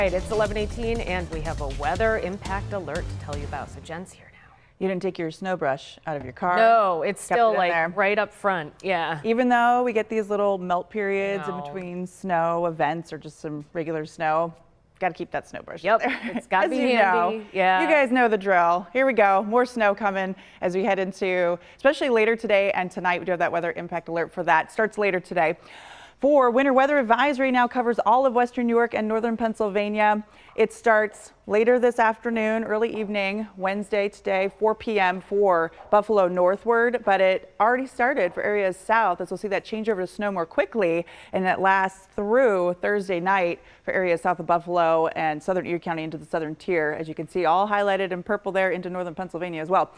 Right, it's 11:18 and we have a weather impact alert to tell you about. So Jen's here now. You didn't take your snow brush out of your car? No, it's still like there. right up front. Yeah. Even though we get these little melt periods in No. between snow events or just some regular snow, got to keep that snow brush Yep, there. it's got to be handy. Know. Yeah. You guys know the drill. Here we go. More snow coming as we head into, especially later today and tonight. We do have that weather impact alert for that. Starts later today. For winter weather advisory now covers all of western New York and northern Pennsylvania. It starts later this afternoon, early evening, Wednesday today, 4 p.m. for Buffalo northward, but it already started for areas south, as we'll see that change over to snow more quickly, and it lasts through Thursday night for areas south of Buffalo and southern Erie County into the southern tier, as you can see all highlighted in purple there into northern Pennsylvania as well.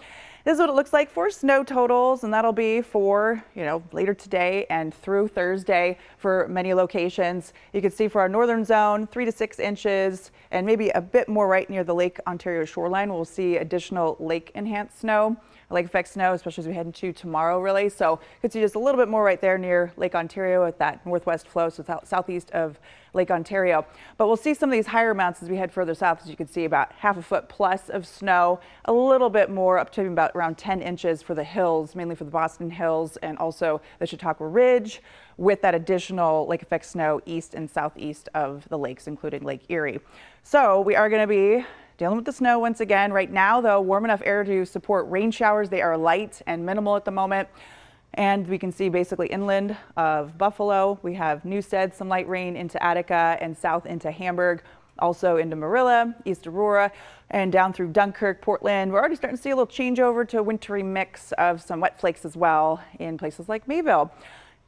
This is what it looks like for snow totals, and that'll be for, later today and through Thursday for many locations. You can see for our northern zone, 3 to 6 inches, and maybe a bit more right near the Lake Ontario shoreline. We'll see additional lake enhanced snow, lake effect snow, especially as we head into tomorrow, really. So you can see just a little bit more right there near Lake Ontario at that northwest flow, so southeast of Lake Ontario. But we'll see some of these higher amounts as we head further south. As you can see, about ½ a foot plus of snow, a little bit more up to about around 10 inches for the hills, mainly for the Boston Hills and also the Chautauqua Ridge, with that additional lake effect snow east and southeast of the lakes, including Lake Erie. So we are going to be dealing with the snow once again. Right now, though, warm enough air to support rain showers. They are light and minimal at the moment. And we can see basically inland of Buffalo, we have Newstead, some light rain into Attica and south into Hamburg, also into Marilla, East Aurora, and down through Dunkirk, Portland. We're already starting to see a little changeover to a wintry mix of some wet flakes as well in places like Mayville.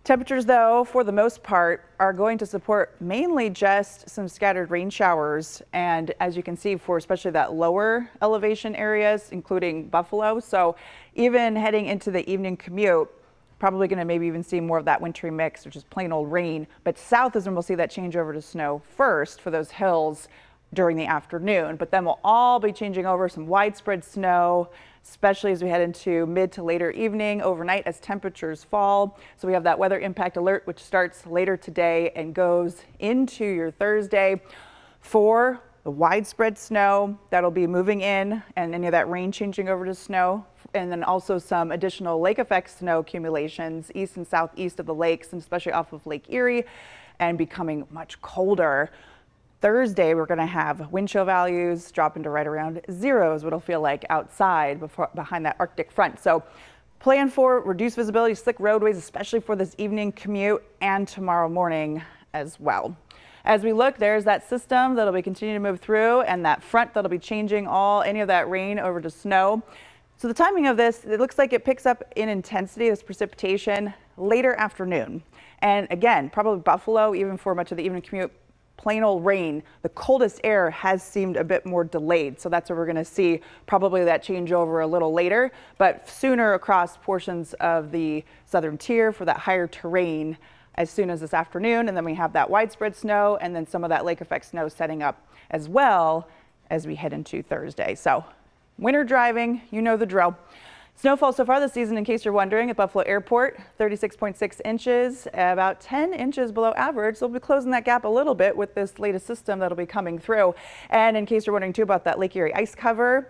Temperatures, though, for the most part, are going to support mainly just some scattered rain showers. And as you can see, for especially that lower elevation areas, including Buffalo. So even heading into the evening commute, probably going to maybe even see more of that wintry mix, which is plain old rain. But south is when we'll see that change over to snow first for those hills during the afternoon. But then we'll all be changing over some widespread snow, especially as we head into mid to later evening, overnight as temperatures fall. So we have that weather impact alert, which starts later today and goes into your Thursday for the widespread snow that'll be moving in and any of that rain changing over to snow. And then also some additional lake effect snow accumulations east and southeast of the lakes, and especially off of Lake Erie, and becoming much colder. Thursday, we're going to have wind chill values drop into right around 0 is what it'll feel like outside behind that Arctic front. So plan for reduced visibility, slick roadways, especially for this evening commute and tomorrow morning as well. As we look, there's that system that'll be continuing to move through, and that front that'll be changing any of that rain over to snow. So the timing of this, it looks like it picks up in intensity, this precipitation, later afternoon. And again, probably Buffalo, even for much of the evening commute, plain old rain. The coldest air has seemed a bit more delayed. So that's where we're going to see probably that changeover a little later, but sooner across portions of the southern tier for that higher terrain as soon as this afternoon. And then we have that widespread snow and then some of that lake effect snow setting up as well as we head into Thursday. So winter driving, you know the drill. Snowfall so far this season, in case you're wondering, at Buffalo Airport, 36.6 inches, about 10 inches below average. So we'll be closing that gap a little bit with this latest system that'll be coming through. And in case you're wondering too about that Lake Erie ice cover,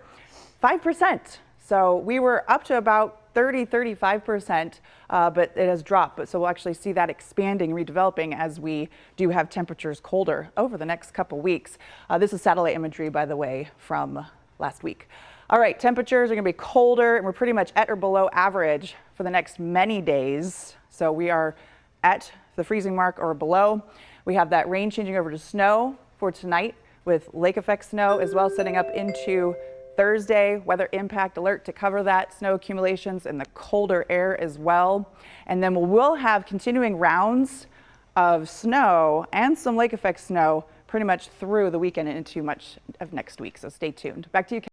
5%. So we were up to about 35%, but it has dropped. So we'll actually see that expanding, redeveloping as we do have temperatures colder over the next couple weeks. This is satellite imagery, by the way, from last week. All right, temperatures are going to be colder, and we're pretty much at or below average for the next many days. So we are at the freezing mark or below. We have that rain changing over to snow for tonight with lake effect snow as well, setting up into Thursday. Weather impact alert to cover that snow accumulations and the colder air as well. And then we'll have continuing rounds of snow and some lake effect snow pretty much through the weekend and into much of next week. So stay tuned. Back to you, Ken.